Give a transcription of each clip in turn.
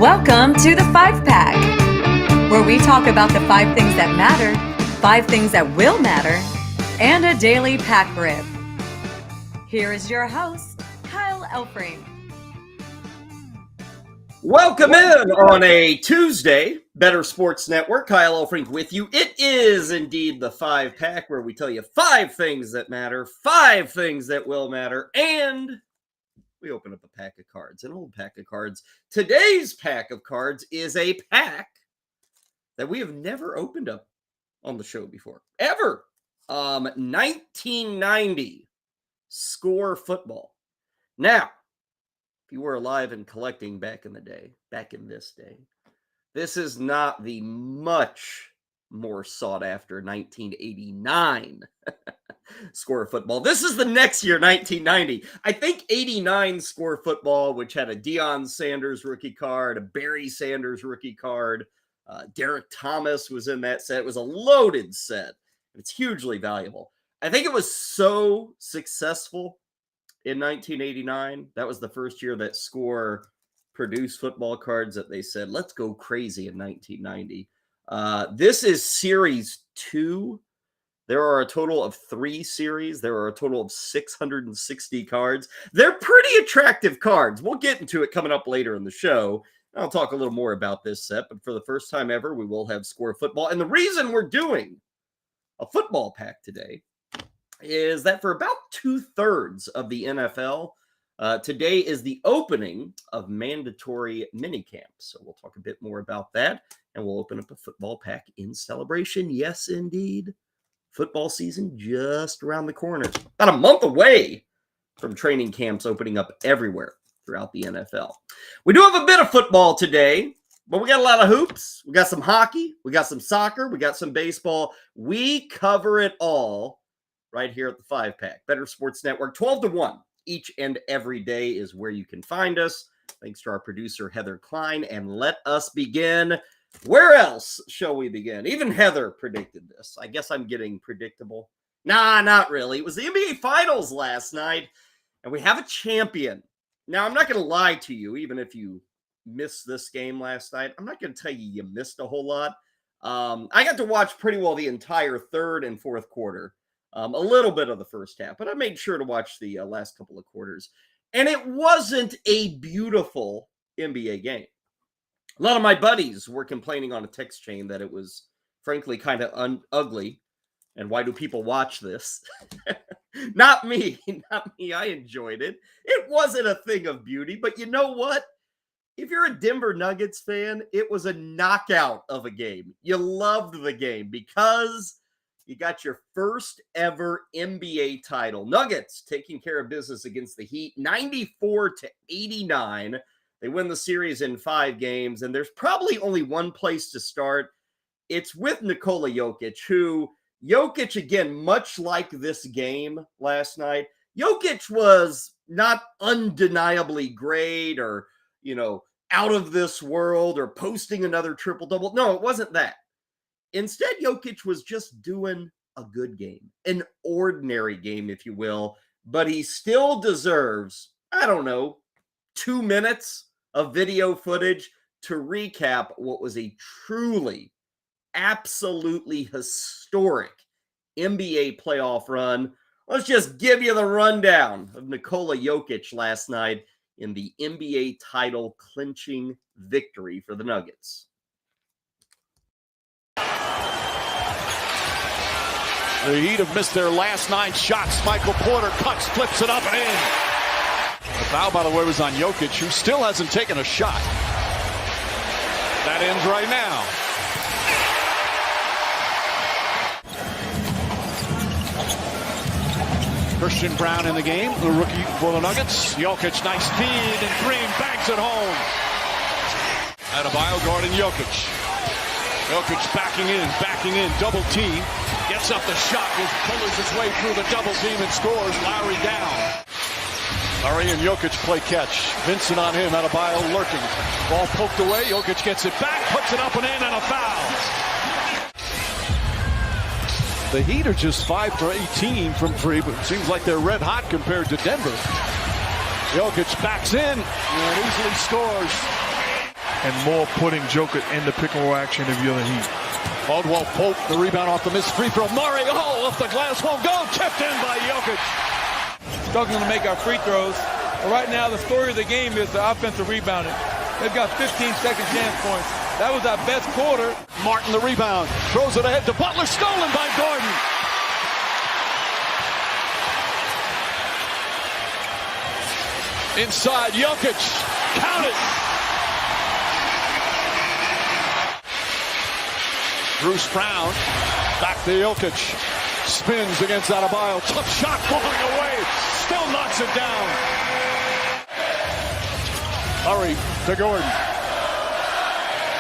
Welcome to the 5-Pack, where we talk about the 5 things that matter, 5 things that will matter, and a daily pack rip. Here is your host, Kyle Elfrink. Welcome in on a Tuesday, Better Sports Network. Kyle Elfrink with you. It is indeed the 5-Pack, where we tell you 5 things that matter, 5 things that will matter, and we open up a pack of cards, an old pack of cards. Today's pack of cards is a pack that we have never opened up on the show before, ever. 1990 Score Football. Now, if you were alive and collecting back in this day, this is not the much more sought after 1989 Score Football. This is the next year, 1990. I think 89 Score Football, which had a Deion Sanders rookie card, a Barry Sanders rookie card, Derek Thomas was in that set. It was a loaded set. It's hugely valuable. I think it was so successful in 1989. That was the first year that Score produced football cards that they said, let's go crazy in 1990. This is Series 2. There are a total of 3 series. There are a total of 660 cards. They're pretty attractive cards. We'll get into it coming up later in the show. I'll talk a little more about this set, but for the first time ever, we will have Score Football. And the reason we're doing a football pack today is that for about 2/3 of the NFL, today is the opening of mandatory minicamps. So we'll talk a bit more about that, and we'll open up a football pack in celebration. Yes, indeed. Football season just around the corner. About a month away from training camps opening up everywhere throughout the NFL. We do have a bit of football today, but we got a lot of hoops. We got some hockey. We got some soccer. We got some baseball. We cover it all right here at the 5-Pack. Better Sports Network, 12 to 1. Each and every day is where you can find us. Thanks to our producer, Heather Klein. And let us begin. Where else shall we begin? Even Heather predicted this. I guess I'm getting predictable. Nah, not really. It was the NBA Finals last night, and we have a champion. Now, I'm not going to lie to you, even if you missed this game last night. I'm not going to tell you missed a whole lot. I got to watch pretty well the entire third and fourth quarter. A little bit of the first half, but I made sure to watch the last couple of quarters. And it wasn't a beautiful NBA game. A lot of my buddies were complaining on a text chain that it was, frankly, kind of ugly. And why do people watch this? Not me. Not me. I enjoyed it. It wasn't a thing of beauty. But you know what? If you're a Denver Nuggets fan, it was a knockout of a game. You loved the game because you got your first ever NBA title. Nuggets taking care of business against the Heat, 94-89. They win the series in 5 games, and there's probably only one place to start. It's with Nikola Jokic, who, again, much like this game last night, Jokic was not undeniably great or, out of this world or posting another triple-double. No, it wasn't that. Instead, Jokic was just doing a good game, an ordinary game, if you will, but he still deserves, 2 minutes of video footage to recap what was a truly, absolutely historic NBA playoff run. Let's just give you the rundown of Nikola Jokic last night in the NBA title clinching victory for the Nuggets. The Heat have missed their last 9 shots. Michael Porter cuts, flips it up and in. The foul, by the way, was on Jokic, who still hasn't taken a shot. That ends right now. Christian Brown in the game, the rookie for the Nuggets. Jokic, nice feed, and Green banks it home. Adebayo guarding Jokic. Jokic backing in, double team. Gets up the shot, pulls his way through the double team and scores. Lowry down. Lowry and Jokic play catch. Vincent on him, Adebayo lurking. Ball poked away, Jokic gets it back, puts it up and in, and a foul. The Heat are just 5 for 18 from 3, but it seems like they're red hot compared to Denver. Jokic backs in and easily scores. and more putting Jokic in the pick and roll action if you're the Heat. Caldwell Pope, the rebound off the missed free throw. Murray, off the glass, won't go. Tipped in by Jokic. Struggling to make our free throws. But right now, the story of the game is the offensive rebounding. They've got 15-second chance points. That was our best quarter. Martin, the rebound. Throws it ahead to Butler. Stolen by Gordon. Inside, Jokic. Count it. Bruce Brown. Back to Jokic. Spins against Adebayo. Tough shot falling away. Still knocks it down. Murray to Gordon.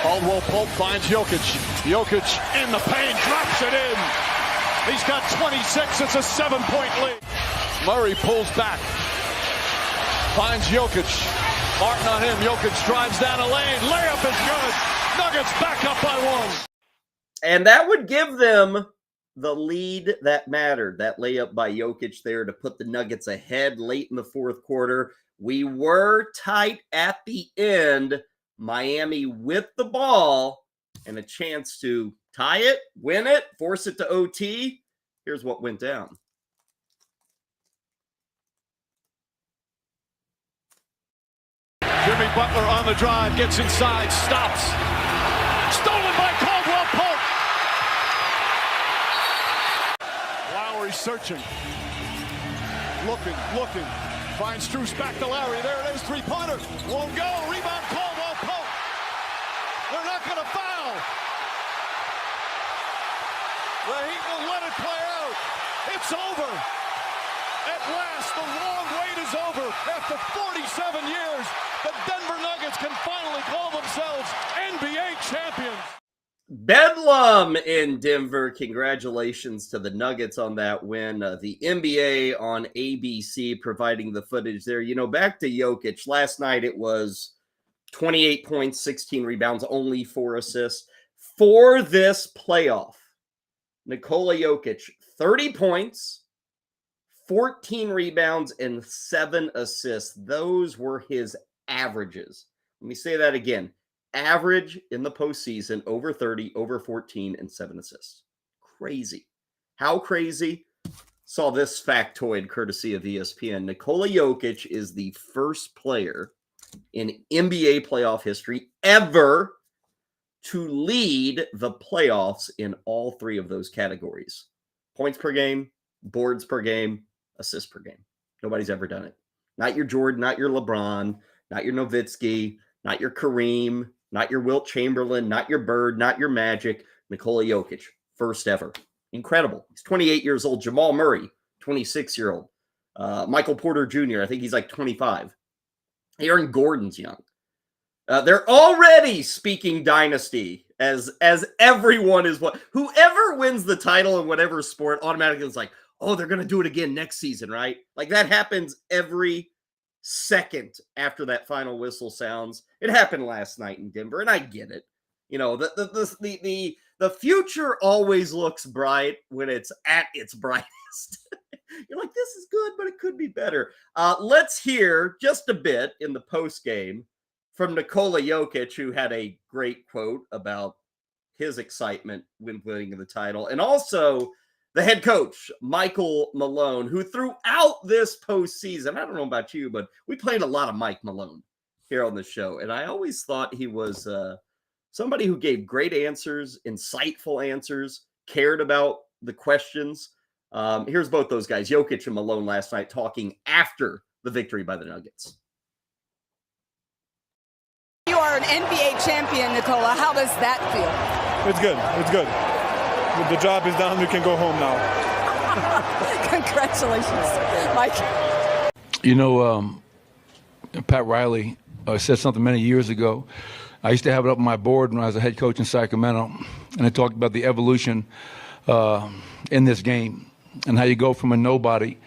Caldwell Pope finds Jokic. Jokic in the paint. Drops it in. He's got 26. It's a 7-point lead. Murray pulls back. Finds Jokic. Martin on him. Jokic drives down a lane. Layup is good. Nuggets back up by 1. And that would give them the lead that mattered. That layup by Jokic there to put the Nuggets ahead late in the fourth quarter. We were tight at the end. Miami with the ball and a chance to tie it, win it, force it to OT. Here's what went down. Jimmy Butler on the drive, gets inside, stops. Stolen by Caldwell Pope. Lowry searching. Looking. Finds Strus back to Lowry. There it is, three-pointer. Won't go. Rebound, Caldwell Pope. They're not going to foul. The Heat will let it play out. It's over. At last, the long wait is over. After 47 years, the Denver Nuggets can finally call themselves NBA champions. Bedlam in Denver. Congratulations to the Nuggets on that win. The NBA on ABC providing the footage there. You know, back to Jokic. Last night it was 28 points, 16 rebounds, only 4 assists. For this playoff, Nikola Jokic, 30 points, 14 rebounds, and 7 assists. Those were his averages. Let me say that again. Average in the postseason, over 30, over 14, and 7 assists. Crazy. How crazy? Saw this factoid courtesy of ESPN. Nikola Jokic is the first player in NBA playoff history ever to lead the playoffs in all 3 of those categories. Points per game, boards per game, assists per game. Nobody's ever done it. Not your Jordan, not your LeBron, not your Nowitzki, not your Kareem, not your Wilt Chamberlain, not your Bird, not your Magic. Nikola Jokic, first ever. Incredible. He's 28 years old. Jamal Murray, 26-year-old. Michael Porter Jr., I think he's like 25. Aaron Gordon's young. They're already speaking dynasty as everyone is what. Whoever wins the title in whatever sport automatically is like, oh, they're going to do it again next season, right? Like that happens every second after that final whistle sounds. It happened last night in Denver, and I get it. You know, the future always looks bright when it's at its brightest. You're like, this is good, but it could be better. Let's hear just a bit in the post game from Nikola Jokic, who had a great quote about his excitement when winning the title, and also the head coach, Michael Malone, who throughout this postseason, I don't know about you, but we played a lot of Mike Malone here on the show. And I always thought he was somebody who gave great answers, insightful answers, cared about the questions. Here's both those guys, Jokic and Malone, last night talking after the victory by the Nuggets. You are an NBA champion, Nikola. How does that feel? It's good. It's good. The job is done. We can go home now. Congratulations, Mike. You know, Pat Riley said something many years ago. I used to have it up on my board when I was a head coach in Sacramento, and it talked about the evolution in this game and how you go from a nobody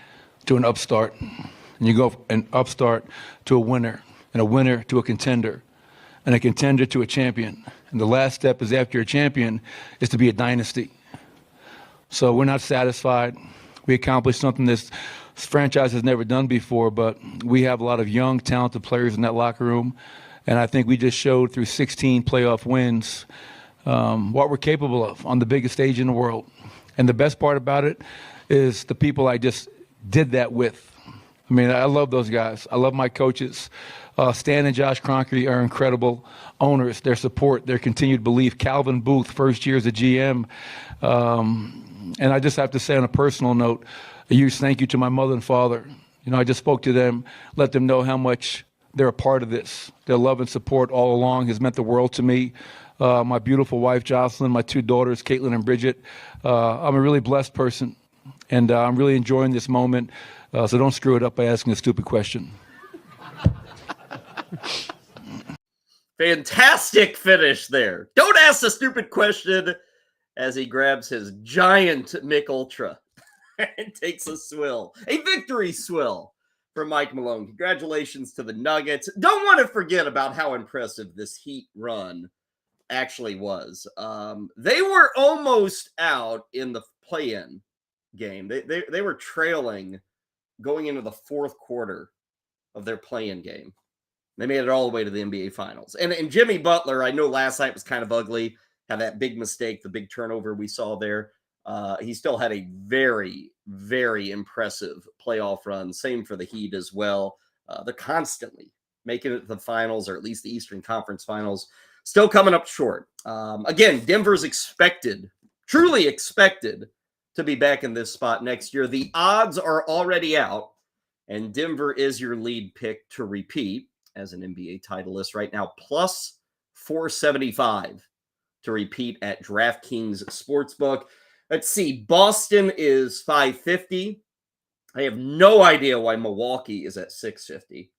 to an upstart, and you go an upstart to a winner, and a winner to a contender, and a contender to a champion. And the last step is after you're a champion is to be a dynasty. So we're not satisfied. We accomplished something this franchise has never done before, but we have a lot of young, talented players in that locker room, And I think we just showed through 16 playoff wins what we're capable of on the biggest stage in the world. And the best part about it is the people I just did that with. I mean, I love those guys. I love my coaches. Stan and Josh Kroenke are incredible owners. Their support, their continued belief. Calvin Booth, first year as a GM. And I just have to say on a personal note, a huge thank you to my mother and father. You know, I just spoke to them, let them know how much they're a part of this. Their love and support all along has meant the world to me. My beautiful wife, Jocelyn, my two daughters, Caitlin and Bridget. I'm a really blessed person, and I'm really enjoying this moment. So don't screw it up by asking a stupid question. Fantastic finish there. Don't ask the stupid question as he grabs his giant Mick Ultra and takes a swill, a victory swill for Mike Malone. Congratulations to the Nuggets. Don't want to forget about how impressive this Heat run actually was. They were almost out in the play-in game. They were trailing going into the fourth quarter of their play-in game. They made it all the way to the NBA Finals. And Jimmy Butler, I know last night was kind of ugly, had that big mistake, the big turnover we saw there. He still had a very, very impressive playoff run. Same for the Heat as well. They're constantly making it to the finals, or at least the Eastern Conference Finals. Still coming up short. Again, Denver's expected, truly expected, to be back in this spot next year. The odds are already out, and Denver is your lead pick to repeat as an NBA titleist right now, plus 475 to repeat at DraftKings Sportsbook. Let's see, Boston is 550. I have no idea why Milwaukee is at 650.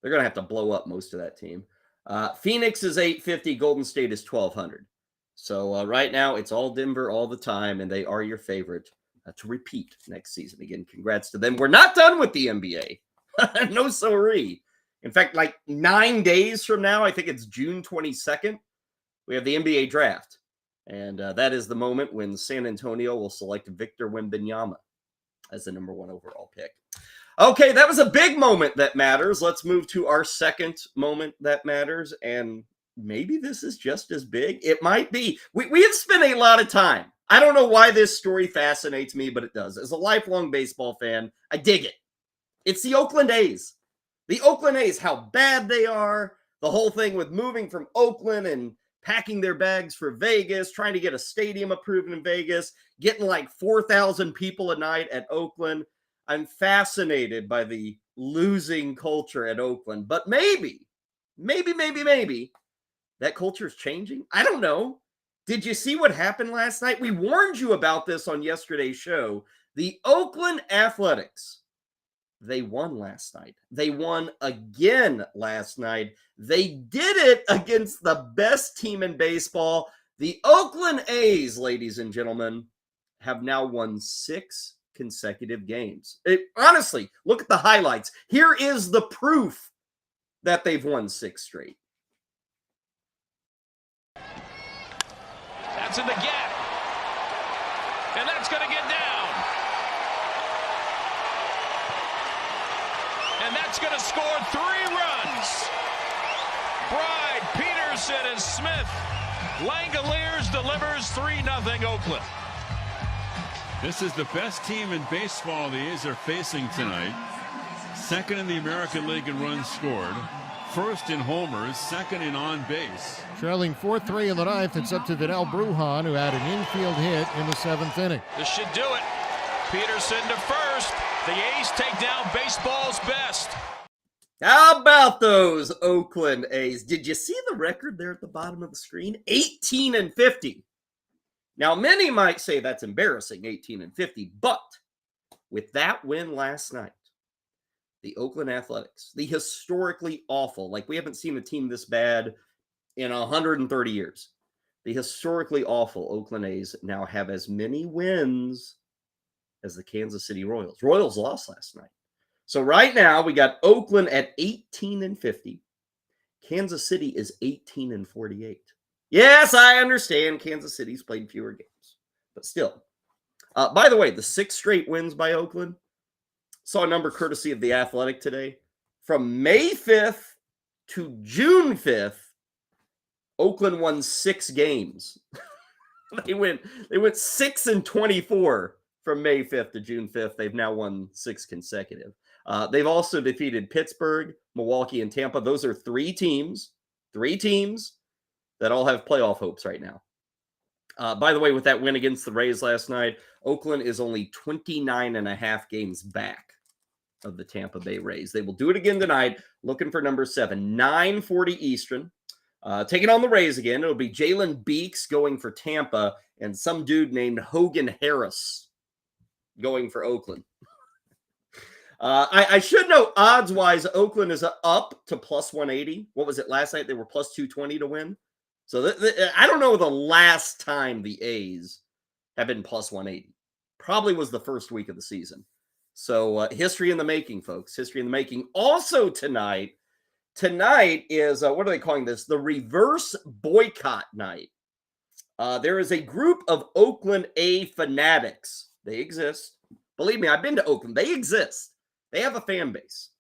They're going to have to blow up most of that team. Phoenix is 850. Golden State is 1,200. So right now, it's all Denver all the time, and they are your favorite to repeat next season. Again, congrats to them. We're not done with the NBA. No sorry. In fact, like 9 days from now, I think it's June 22nd, we have the NBA draft. And that is the moment when San Antonio will select Victor Wembanyama as the number 1 overall pick. Okay, that was a big moment that matters. Let's move to our second moment that matters. And maybe this is just as big. It might be. We have spent a lot of time. I don't know why this story fascinates me, but it does. As a lifelong baseball fan, I dig it. It's the Oakland A's. The Oakland A's, how bad they are. The whole thing with moving from Oakland and packing their bags for Vegas, trying to get a stadium approved in Vegas, getting like 4,000 people a night at Oakland. I'm fascinated by the losing culture at Oakland. But maybe, that culture is changing. I don't know. Did you see what happened last night? We warned you about this on yesterday's show. The Oakland Athletics, they won last night. They won again last night. They did it against the best team in baseball. The Oakland A's, ladies and gentlemen, have now won 6 consecutive games. Honestly, look at the highlights. Here is the proof that they've won 6 straight. That's in the gap. And that's going to get down. And that's going to score 3 runs. Bride, Peterson, and Smith. Langoliers delivers 3-0 Oakland. This is the best team in baseball the A's are facing tonight. Second in the American League in runs scored. First in homers, second in on base. Trailing 4-3 in the ninth, it's up to Vidal Brujan, who had an infield hit in the 7th inning. This should do it. Peterson to first. The A's take down baseball's best. How about those Oakland A's? Did you see the record there at the bottom of the screen? 18-50. Now, many might say that's embarrassing, 18-50, but with that win last night, the Oakland Athletics, the historically awful, like we haven't seen a team this bad in 130 years. The historically awful Oakland A's now have as many wins as the Kansas City Royals. Royals lost last night. So right now we got Oakland at 18-50. Kansas City is 18-48. Yes, I understand Kansas City's played fewer games, but still. By the way, the 6 straight wins by Oakland, saw a number courtesy of The Athletic today. From May 5th to June 5th, Oakland won 6 games. They went 6-24 from May 5th to June 5th. They've now won 6 consecutive. They've also defeated Pittsburgh, Milwaukee, and Tampa. Those are 3 teams that all have playoff hopes right now. By the way, with that win against the Rays last night, Oakland is only 29.5 games back of the Tampa Bay Rays. They will do it again tonight, looking for number 7, 9:40 Eastern. Taking on the Rays again. It'll be Jalen Beeks going for Tampa and some dude named Hogan Harris going for Oakland. I should know odds-wise, Oakland is up to plus 180. What was it last night? They were plus 220 to win. So I don't know the last time the A's have been plus 180. Probably was the first week of the season. So history in the making, folks. History in the making. Also tonight is, what are they calling this? The reverse boycott night. There is a group of Oakland A fanatics. They exist. Believe me, I've been to Oakland. They exist. They have a fan base.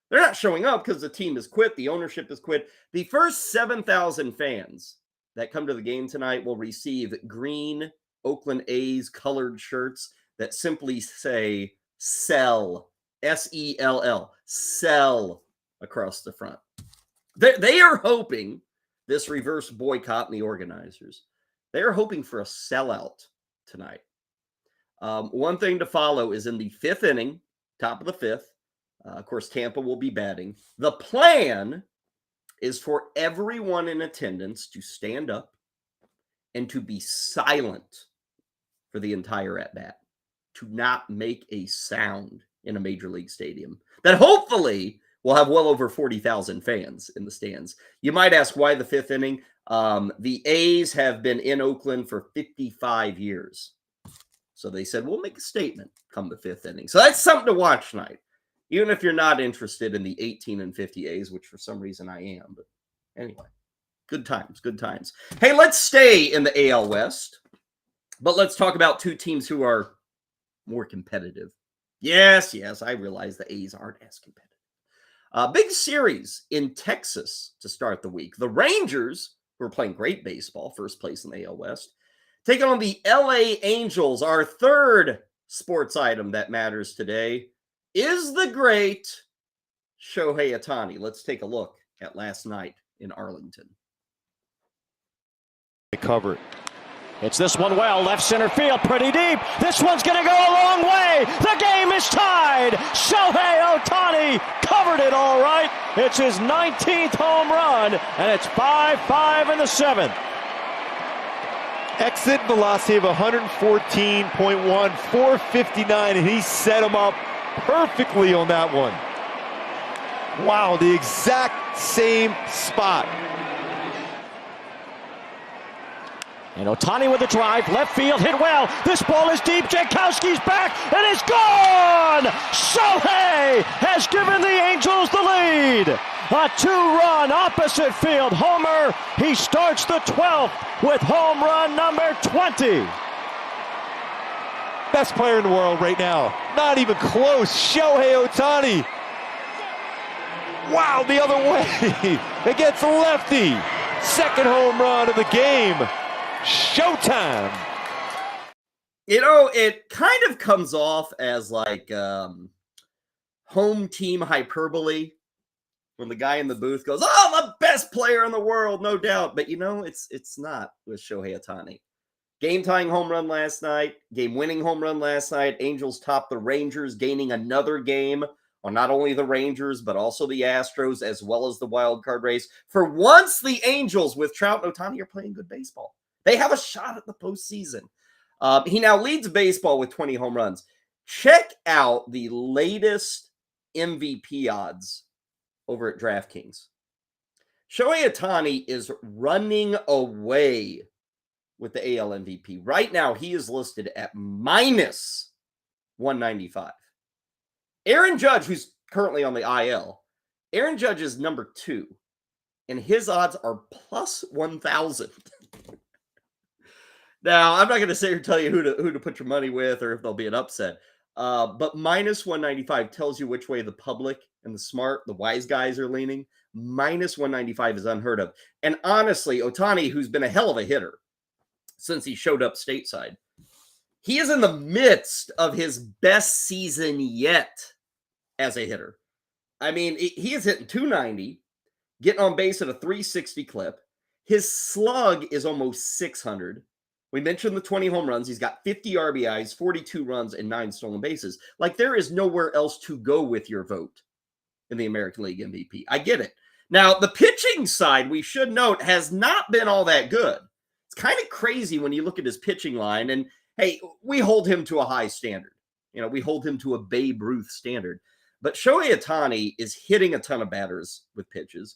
They're not showing up because the team has quit. The ownership has quit. The first 7,000 fans that come to the game tonight will receive green Oakland A's colored shirts that simply say "Sell," S-E-L-L, sell across the front. They are hoping, this reverse boycott and the organizers, they are hoping for a sellout tonight. One thing to follow is in the 5th inning, top of the 5th. Of course, Tampa will be batting. The plan is for everyone in attendance to stand up and to be silent for the entire at-bat, to not make a sound in a major league stadium that hopefully will have well over 40,000 fans in the stands. You might ask why the 5th inning. The A's have been in Oakland for 55 years. So they said, we'll make a statement come the 5th inning. So that's something to watch tonight. Even if you're not interested in the 18 and 50 A's, which for some reason I am. But anyway, good times, good times. Hey, let's stay in the AL West. But let's talk about 2 teams who are more competitive. Yes, I realize the A's aren't as competitive. Big series in Texas to start the week. The Rangers, who are playing great baseball, first place in the AL West, taking on the LA Angels. Our third sports item that matters today is the great Shohei Ohtani. Let's take a look at last night in Arlington. They cover it. It's this one well, left center field, pretty deep. This one's going to go a long way. The game is tied. Shohei Ohtani covered it all right. It's his 19th home run, and it's 5-5 in the 7th. Exit velocity of 114.1, 459, and he set him up perfectly on that one. Wow, the exact same spot. And Ohtani with a drive, left field, hit well. This ball is deep. Jankowski's back, and it's gone! Shohei has given the Angels the lead. A 2-run opposite field homer. He starts the 12th with home run number 20. Best player in the world right now. Not even close. Shohei Ohtani. Wow, the other way. Against the lefty. Second home run of the game. Showtime. You know, it kind of comes off as like home team hyperbole when the guy in the booth goes, "Oh, the best player in the world, no doubt." But you know, it's not with Shohei Ohtani. Game-tying home run last night, game-winning home run last night. Angels topped the Rangers, gaining another game on not only the Rangers, but also the Astros, as well as the wild card race. For once, the Angels with Trout and Ohtani are playing good baseball. They have a shot at the postseason. He now leads baseball with 20 home runs. Check out the latest MVP odds over at DraftKings. Shohei Ohtani is running away with the AL MVP. Right now, he is listed at minus 195. Aaron Judge, who's currently on the IL, Aaron Judge is number 2, and his odds are plus 1,000. Now, I'm not going to sit here and tell you who to put your money with or if there'll be an upset, but minus 195 tells you which way the public and the smart, the wise guys are leaning. minus 195 is unheard of. And honestly, Ohtani, who's been a hell of a hitter since he showed up stateside, he is in the midst of his best season yet as a hitter. I mean, he is hitting 290, getting on base at a 360 clip. His slug is almost 600. We mentioned the 20 home runs. He's got 50 RBIs, 42 runs, and 9 stolen bases. Like, there is nowhere else to go with your vote in the American League MVP. I get it. Now, the pitching side, we should note, has not been all that good. It's kind of crazy when you look at his pitching line. And, hey, we hold him to a high standard. You know, we hold him to a Babe Ruth standard. But Shohei Ohtani is hitting a ton of batters with pitches.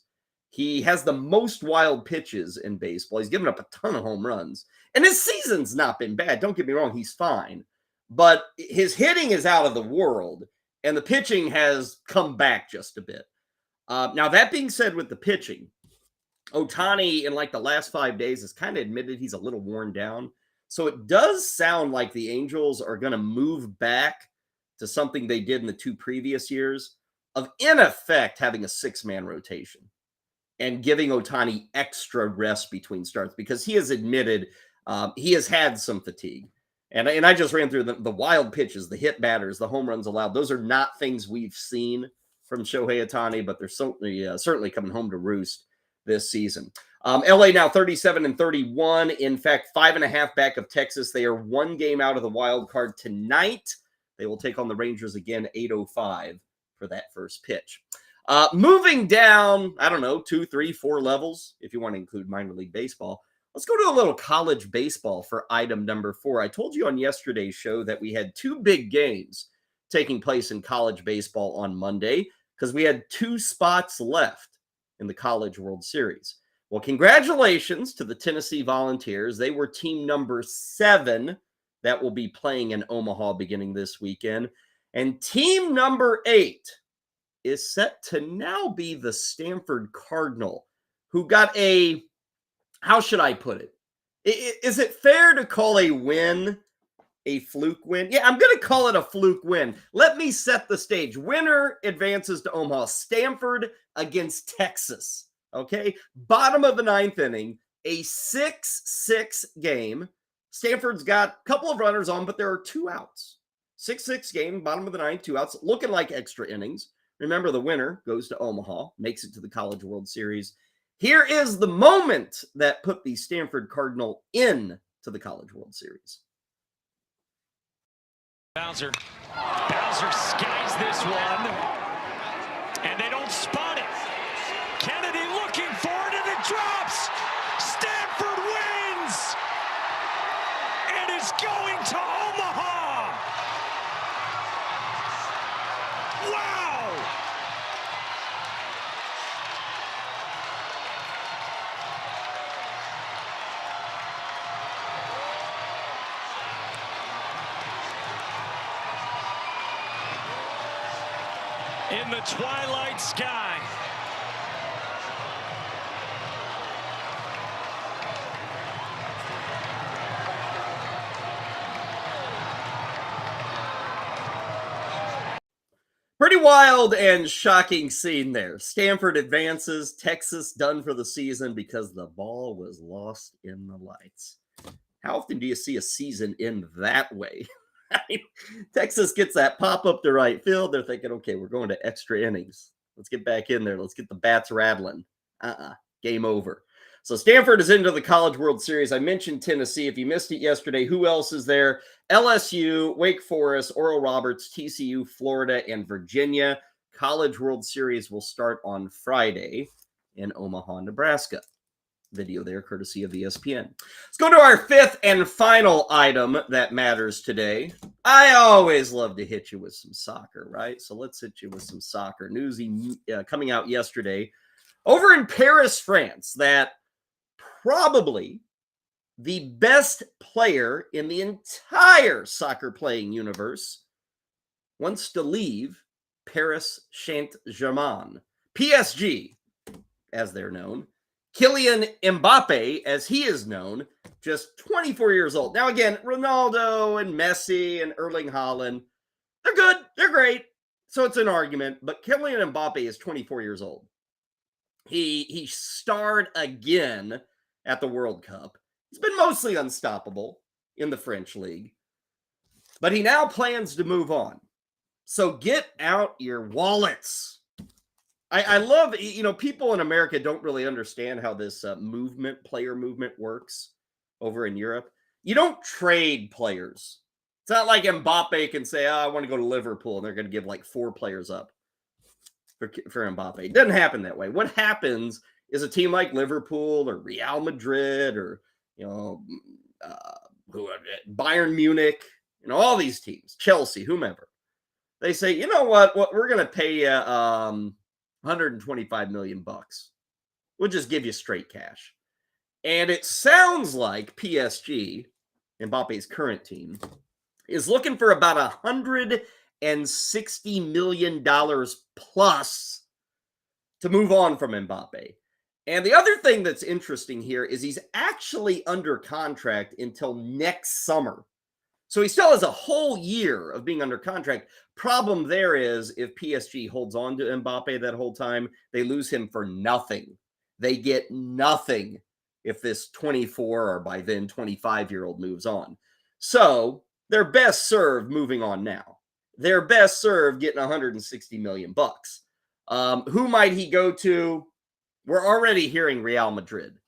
He has the most wild pitches in baseball. He's given up a ton of home runs. And his season's not been bad. Don't get me wrong. He's fine. But his hitting is out of the world. And the pitching has come back just a bit. Now, that being said, with the pitching, Ohtani in like the last 5 days has kind of admitted he's a little worn down. So it does sound like the Angels are going to move back to something they did in the 2 previous years of, in effect, having a 6-man rotation and giving Ohtani extra rest between starts, because he has admitted he has had some fatigue. And I just ran through the wild pitches, the hit batters, the home runs allowed. Those are not things we've seen from Shohei Ohtani, but they're certainly coming home to roost this season. LA now 37-31. In fact, 5.5 back of Texas. They are 1 game out of the wild card tonight. They will take on the Rangers again, 8:05 for that first pitch. Moving down, I don't know, 2, 3, 4 levels, if you want to include minor league baseball. Let's go to a little college baseball for item number 4. I told you on yesterday's show that we had 2 big games taking place in college baseball on Monday because we had 2 spots left in the College World Series. Well, congratulations to the Tennessee Volunteers. They were team number 7 that will be playing in Omaha beginning this weekend. And team number 8 is set to now be the Stanford Cardinal, who got a, how should I put it? Is it fair to call a win a fluke win? Yeah, I'm going to call it a fluke win. Let me set the stage. Winner advances to Omaha. Stanford against Texas. Okay? Bottom of the 9th inning, a 6-6 game. Stanford's got a couple of runners on, but there are 2 outs. 6-6 game, bottom of the 9th, 2 outs, looking like extra innings. Remember, the winner goes to Omaha, makes it to the College World Series. Here is the moment that put the Stanford Cardinal in to the College World Series. Bowser skies this one, and they don't spot it. Kennedy looking for it, and it drops. Stanford wins, and is going to Omaha. Wow! In the twilight sky. Pretty wild and shocking scene there. Stanford advances, Texas done for the season because the ball was lost in the lights. How often do you see a season end that way? I mean, Texas gets that pop up to right field. They're thinking, okay, we're going to extra innings. Let's get back in there. Let's get the bats rattling. Game over. So Stanford is into the College World Series. I mentioned Tennessee. If you missed it yesterday, who else is there? LSU, Wake Forest, Oral Roberts, TCU, Florida, and Virginia. College World Series will start on Friday in Omaha, Nebraska. Video there, courtesy of ESPN. Let's go to our 5th and final item that matters today. I always love to hit you with some soccer, right? So let's hit you with some soccer news coming out yesterday over in Paris, France, that probably the best player in the entire soccer playing universe wants to leave Paris Saint-Germain, PSG, as they're known. Kylian Mbappe, as he is known, just 24 years old. Now, again, Ronaldo and Messi and Erling Haaland, they're good. They're great. So it's an argument. But Kylian Mbappe is 24 years old. He starred again at the World Cup. He's been mostly unstoppable in the French league, but he now plans to move on. So get out your wallets. I love, people in America don't really understand how this player movement works over in Europe. You don't trade players. It's not like Mbappe can say, I want to go to Liverpool, and they're going to give like 4 players up for Mbappe. It doesn't happen that way. What happens is a team like Liverpool or Real Madrid or, Bayern Munich, all these teams, Chelsea, whomever. They say, you know what we're going to pay you $125 million. We'll just give you straight cash. And it sounds like PSG, Mbappe's current team, is looking for about $160 million plus to move on from Mbappe. And the other thing that's interesting here is he's actually under contract until next summer. So he still has a whole year of being under contract. Problem there is if PSG holds on to Mbappe that whole time, they lose him for nothing. They get nothing if this 24 or by then 25-year-old moves on. So they're best served moving on now. They're best served getting $160 million. Who might he go to? We're already hearing Real Madrid.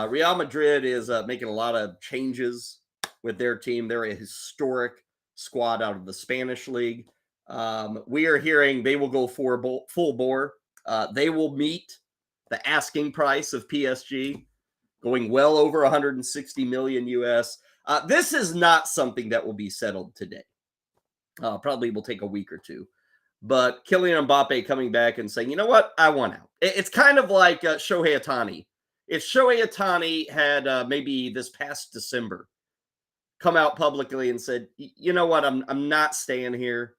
Real Madrid is making a lot of changes with their team. They're a historic squad out of the Spanish league. We are hearing they will go full bore. They will meet the asking price of PSG, going well over 160 million US. This is not something that will be settled today. Probably will take a week or two. But Kylian Mbappe coming back and saying, you know what, I want out. It's kind of like Shohei Ohtani. If Shohei Ohtani had maybe this past December come out publicly and said, you know what, I'm not staying here.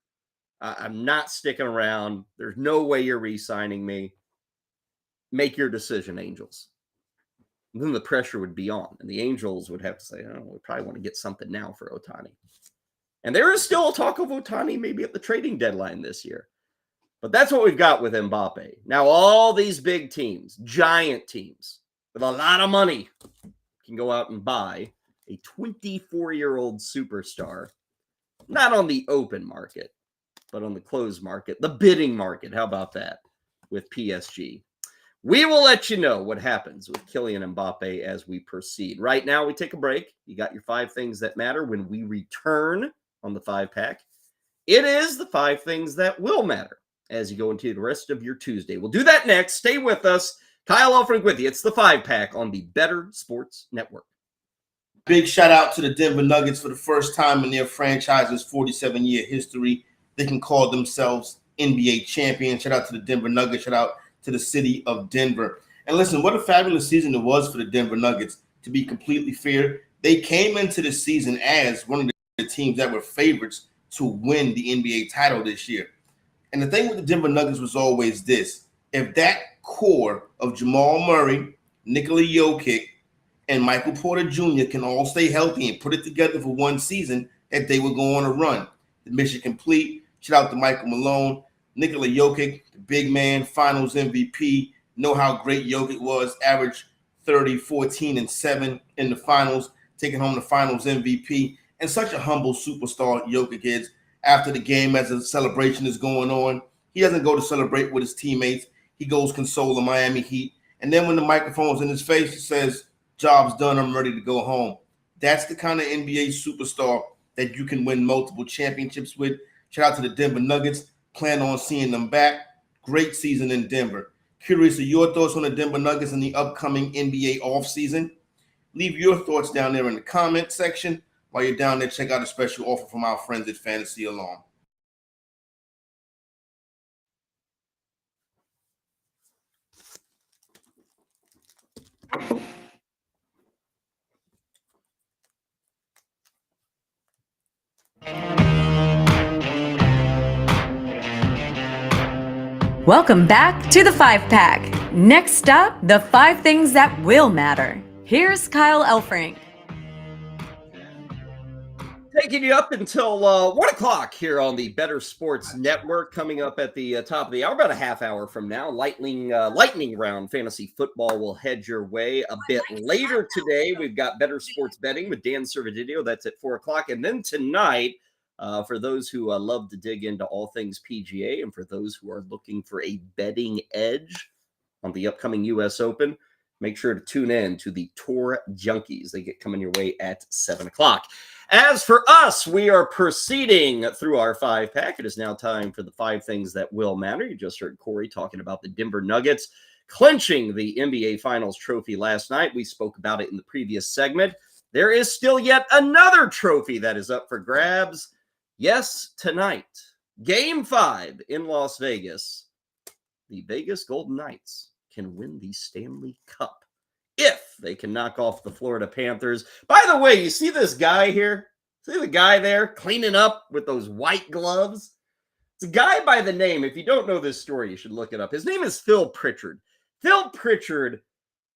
I'm not sticking around. There's no way you're re-signing me. Make your decision, Angels. And then the pressure would be on, and the Angels would have to say, oh, we probably want to get something now for Ohtani. And there is still talk of Ohtani maybe at the trading deadline this year. But that's what we've got with Mbappe. Now, all these big teams, giant teams, with a lot of money, can go out and buy a 24-year-old superstar, not on the open market, but on the closed market, the bidding market. How about that with PSG? We will let you know what happens with Kylian Mbappe as we proceed. Right now, we take a break. You got your 5 things that matter. When we return on the 5-pack, it is the 5 things that will matter as you go into the rest of your Tuesday. We'll do that next. Stay with us. Kyle Elfrink with you. It's the 5-pack on the Better Sports Network. Big shout out to the Denver Nuggets. For the first time in their franchise's 47-year history, they can call themselves NBA champions. Shout out to the Denver Nuggets. Shout out to the city of Denver. And listen, what a fabulous season it was for the Denver Nuggets. To be completely fair, they came into the season as one of the teams that were favorites to win the NBA title this year. And the thing with the Denver Nuggets was always this: if that core of Jamal Murray, Nikola Jokic, and Michael Porter Jr. can all stay healthy and put it together for one season, that they will go on a run. The mission complete. Shout out to Michael Malone, Nikola Jokic, the big man, finals MVP. Know how great Jokic was, averaged 30, 14, and 7 in the finals, taking home the finals MVP. And such a humble superstar Jokic is. After the game, as a celebration is going on, he doesn't go to celebrate with his teammates. He goes console the Miami Heat. And then when the microphone's in his face, he says, job's done, I'm ready to go home. That's the kind of NBA superstar that you can win multiple championships with. Shout out to the Denver Nuggets. Plan on seeing them back. Great season in Denver. Curious of your thoughts on the Denver Nuggets in the upcoming NBA offseason? Leave your thoughts down there in the comment section. While you're down there, check out a special offer from our friends at Fantasy Alarm. Welcome back to the 5-pack. Next up, the 5 things that will matter. Here's Kyle Elfrink. Taking you up until 1 o'clock here on the Better Sports Network. Coming up at the top of the hour, about a half hour from now, lightning round fantasy football will head your way a bit later today. We've got Better Sports Betting with Dan Servidillo. That's at 4 o'clock. And then tonight, for those who love to dig into all things PGA and for those who are looking for a betting edge on the upcoming U.S. Open, make sure to tune in to the Tour Junkies. They get coming your way at 7 o'clock. As for us, we are proceeding through our 5-pack. It is now time for the 5 things that will matter. You just heard Corey talking about the Denver Nuggets clinching the NBA Finals trophy last night. We spoke about it in the previous segment. There is still yet another trophy that is up for grabs. Yes, tonight, Game 5 in Las Vegas. The Vegas Golden Knights can win the Stanley Cup if they can knock off the Florida Panthers. By the way, you see this guy here? See the guy there cleaning up with those white gloves? It's a guy by the name, if you don't know this story, you should look it up. His name is Phil Pritchard. Phil Pritchard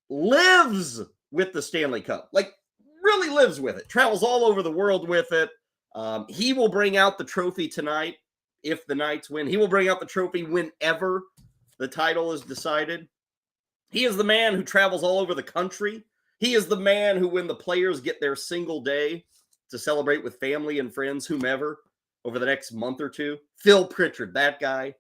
lives with the Stanley Cup. Like, really lives with it. Travels all over the world with it. He will bring out the trophy tonight if the Knights win. He will bring out the trophy whenever the title is decided. He is the man who travels all over the country. He is the man who, when the players get their single day to celebrate with family and friends, whomever, over the next month or two, Phil Pritchard, that guy,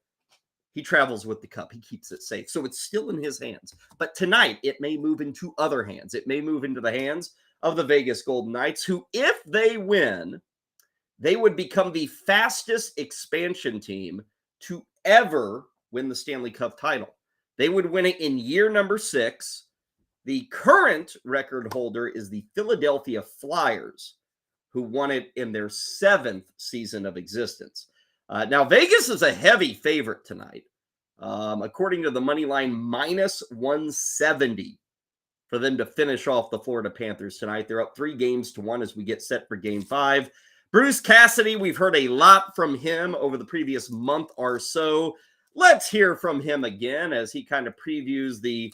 he travels with the cup. He keeps it safe. So it's still in his hands. But tonight, it may move into other hands. It may move into the hands of the Vegas Golden Knights, who, if they win, they would become the fastest expansion team to ever win the Stanley Cup title. They would win it in year number 6. The current record holder is the Philadelphia Flyers, who won it in their 7th season of existence. Now, Vegas is a heavy favorite tonight. According to the money line, minus 170 for them to finish off the Florida Panthers tonight. They're up 3-1 as we get set for Game 5. Bruce Cassidy, we've heard a lot from him over the previous month or so. Let's hear from him again as he kind of previews the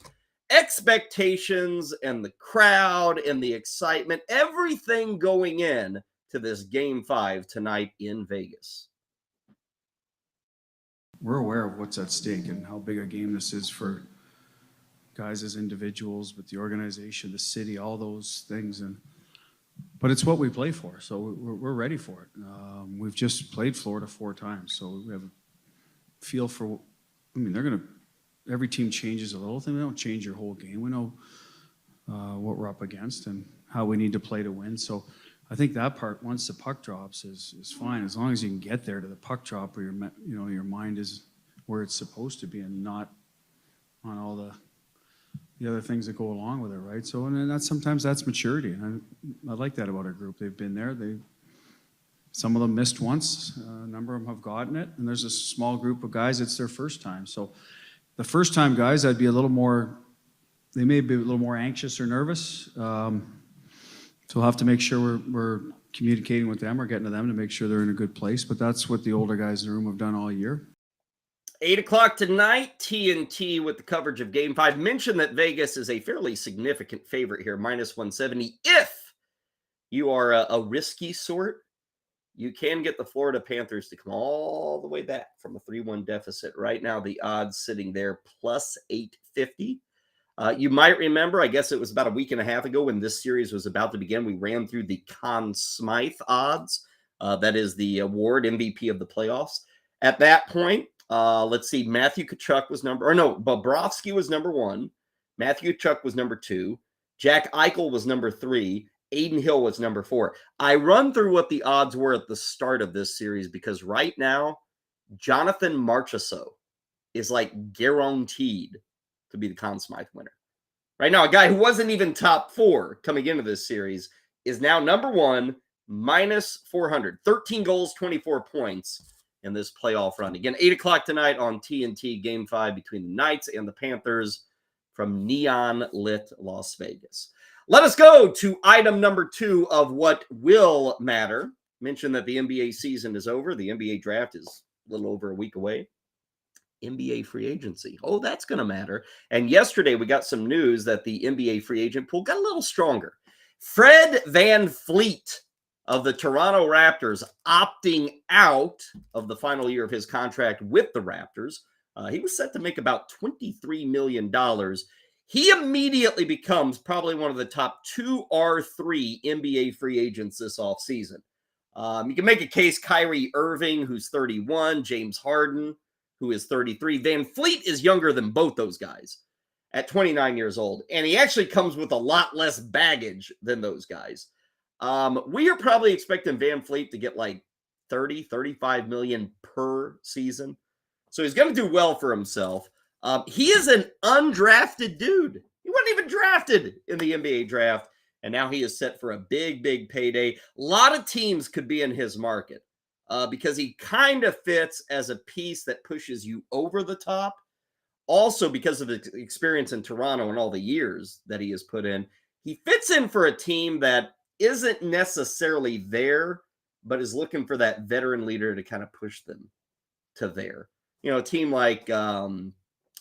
expectations and the crowd and the excitement, everything going in to this Game 5 tonight in Vegas. We're aware of what's at stake and how big a game this is for guys as individuals, but the organization, the city, all those things. But it's what we play for, so we're ready for it. We've just played Florida 4 times, so we have a feel for, every team changes a little thing. They don't change your whole game. We know what we're up against and how we need to play to win. So I think that part, once the puck drops, is fine, as long as you can get there to the puck drop where your mind is where it's supposed to be and not on all the other things that go along with it, right? So, and sometimes that's maturity, and I like that about our group. They've been there. Some of them missed once. A number of them have gotten it, and there's a small group of guys, it's their first time. So the first time guys, I'd be a little more, they may be a little more anxious or nervous. So we'll have to make sure we're communicating with them or getting to them to make sure they're in a good place. But that's what the older guys in the room have done all year. 8 o'clock tonight, TNT with the coverage of Game 5. Mentioned that Vegas is a fairly significant favorite here, minus 170. If you are a risky sort, you can get the Florida Panthers to come all the way back from a 3-1 deficit. Right now, the odds sitting there plus 850. You might remember, I guess it was about a week and a half ago when this series was about to begin, we ran through the Conn Smythe odds. That is the award MVP of the playoffs. At that point, let's see, Bobrovsky was number 1. Matthew Tkachuk was number 2. Jack Eichel was number 3. Aiden Hill was number 4. I run through what the odds were at the start of this series because right now, Jonathan Marchessault is like guaranteed to be the Conn Smythe winner. Right now, a guy who wasn't even top 4 coming into this series is now number 1, minus 400. 13 goals, 24 points in this playoff run. Again, 8 o'clock tonight on TNT, Game 5 between the Knights and the Panthers from neon-lit Las Vegas. Let us go to item number 2 of what will matter. Mention that the NBA season is over. The NBA draft is a little over a week away. NBA free agency. Oh, that's going to matter. And yesterday we got some news that the NBA free agent pool got a little stronger. Fred VanVleet of the Toronto Raptors opting out of the final year of his contract with the Raptors. He was set to make about $23 million. He immediately becomes probably one of the top 2 or 3 NBA free agents this offseason. You can make a case Kyrie Irving, who's 31, James Harden, who is 33. VanVleet is younger than both those guys at 29 years old, and he actually comes with a lot less baggage than those guys. We are probably expecting VanVleet to get like 30, 35 million per season. So he's going to do well for himself. He is an undrafted dude. He wasn't even drafted in the NBA draft, and now he is set for a big, big payday. A lot of teams could be in his market because he kind of fits as a piece that pushes you over the top. Also, because of his experience in Toronto and all the years that he has put in, he fits in for a team that isn't necessarily there, but is looking for that veteran leader to kind of push them to there. You know, a team like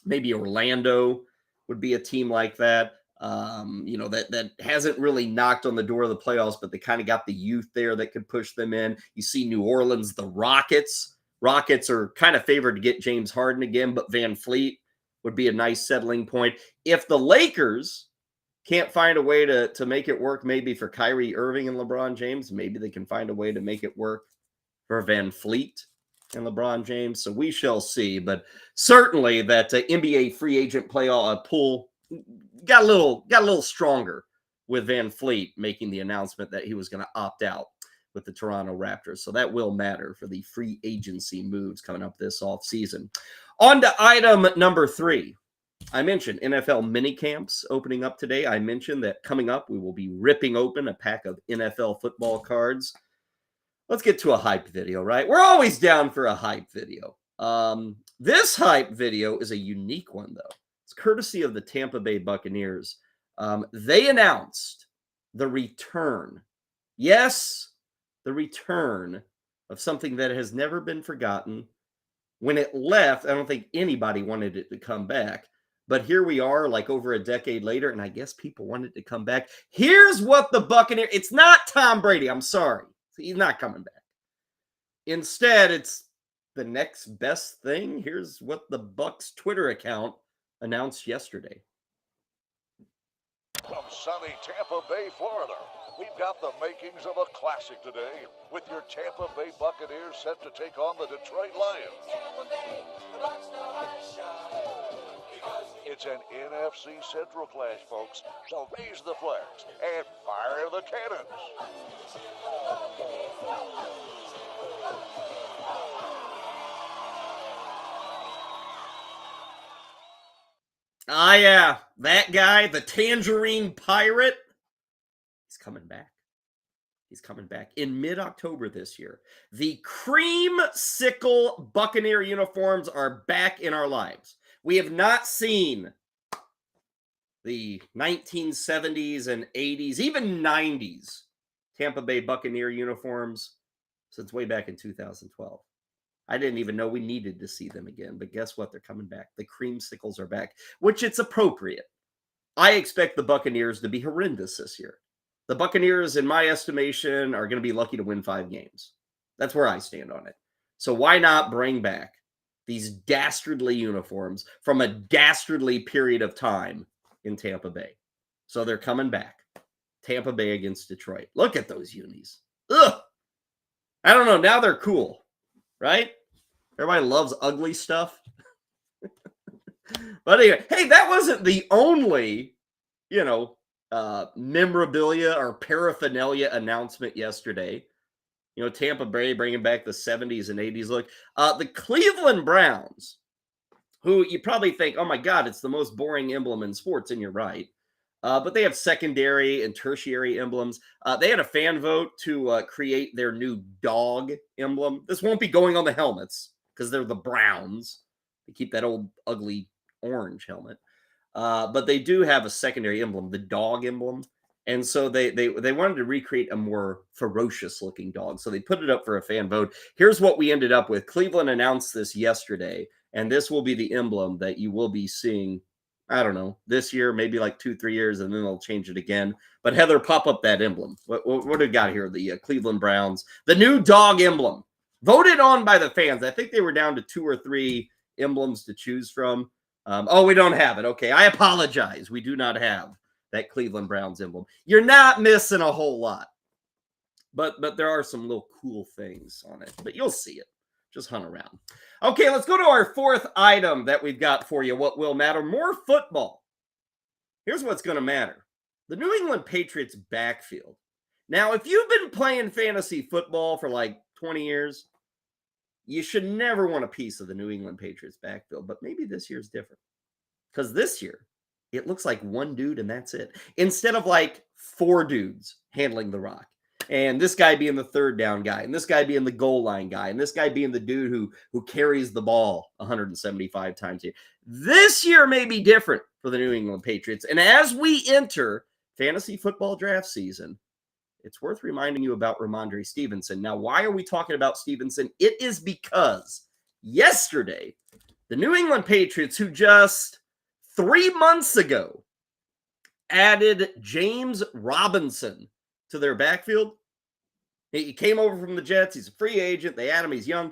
maybe Orlando would be a team like that, that hasn't really knocked on the door of the playoffs, but they kind of got the youth there that could push them in. You see New Orleans, the Rockets. Rockets are kind of favored to get James Harden again, but VanVleet would be a nice settling point. If the Lakers can't find a way to make it work, maybe for Kyrie Irving and LeBron James, maybe they can find a way to make it work for VanVleet and LeBron James. So we shall see. But certainly that NBA free agent playoff pool got a little stronger with VanVleet making the announcement that he was going to opt out with the Toronto Raptors. So that will matter for the free agency moves coming up this offseason. On to item number 3. I mentioned NFL mini camps opening up today. I mentioned that coming up, we will be ripping open a pack of NFL football cards. Let's get to a hype video, right? We're always down for a hype video. This hype video is a unique one, though. It's courtesy of the Tampa Bay Buccaneers. They announced the return. Yes, the return of something that has never been forgotten. When it left, I don't think anybody wanted it to come back. But here we are, like over a decade later, and I guess people wanted to come back. Here's what the Buccaneers... It's not Tom Brady. I'm sorry. He's not coming back. Instead, it's the next best thing. Here's what the Bucs Twitter account announced yesterday. From sunny Tampa Bay, Florida, we've got the makings of a classic today with your Tampa Bay Buccaneers set to take on the Detroit Lions. It's an NFC Central clash, folks, so raise the flags and fire the cannons. Ah, yeah, that guy, the Tangerine Pirate, he's coming back. He's coming back in mid-October this year. The Creamsicle Buccaneer uniforms are back in our lives. We have not seen the 1970s and 80s, even 90s Tampa Bay Buccaneer uniforms since way back in 2012. I didn't even know we needed to see them again, but guess what? They're coming back. The Creamsicles are back, which it's appropriate. I expect the Buccaneers to be horrendous this year. The Buccaneers, in my estimation, are going to be lucky to win 5 games. That's where I stand on it. So why not bring back these dastardly uniforms from a dastardly period of time in Tampa Bay? So they're coming back. Tampa Bay against Detroit. Look at those unis. Ugh. I don't know. Now they're cool. Right? Everybody loves ugly stuff. But anyway, hey, that wasn't the only, memorabilia or paraphernalia announcement yesterday. Tampa Bay bringing back the 70s and 80s look. The Cleveland Browns, who you probably think, oh my God, it's the most boring emblem in sports, and you're right. But they have secondary and tertiary emblems. They had a fan vote to create their new dog emblem. This won't be going on the helmets because they're the Browns. They keep that old ugly orange helmet. But they do have a secondary emblem, the dog emblem. And so they wanted to recreate a more ferocious looking dog. So they put it up for a fan vote. Here's what we ended up with. Cleveland announced this yesterday, and this will be the emblem that you will be seeing I don't know, this year, maybe like 2-3 years, and then they'll change it again. But Heather, pop up that emblem. What do we got here? The Cleveland Browns, the new dog emblem, voted on by the fans. I think they were down to 2 or 3 emblems to choose from. We don't have it. Okay, I apologize. We do not have that Cleveland Browns emblem. You're not missing a whole lot, but there are some little cool things on it. But you'll see it. Just hunt around. Okay, let's go to our fourth item that we've got for you. What will matter? More football. Here's what's going to matter. The New England Patriots backfield. Now, if you've been playing fantasy football for like 20 years, you should never want a piece of the New England Patriots backfield. But maybe this year's different. Because this year, it looks like one dude and that's it. Instead of like 4 dudes handling the rock. And this guy being the third down guy, and this guy being the goal line guy, and this guy being the dude who carries the ball 175 times a year. This year may be different for the New England Patriots. And as we enter fantasy football draft season, it's worth reminding you about Ramondre Stevenson. Now, why are we talking about Stevenson? It is because yesterday, the New England Patriots, who just 3 months ago added James Robinson to their backfield. He came over from the Jets. He's a free agent. They add him. He's young.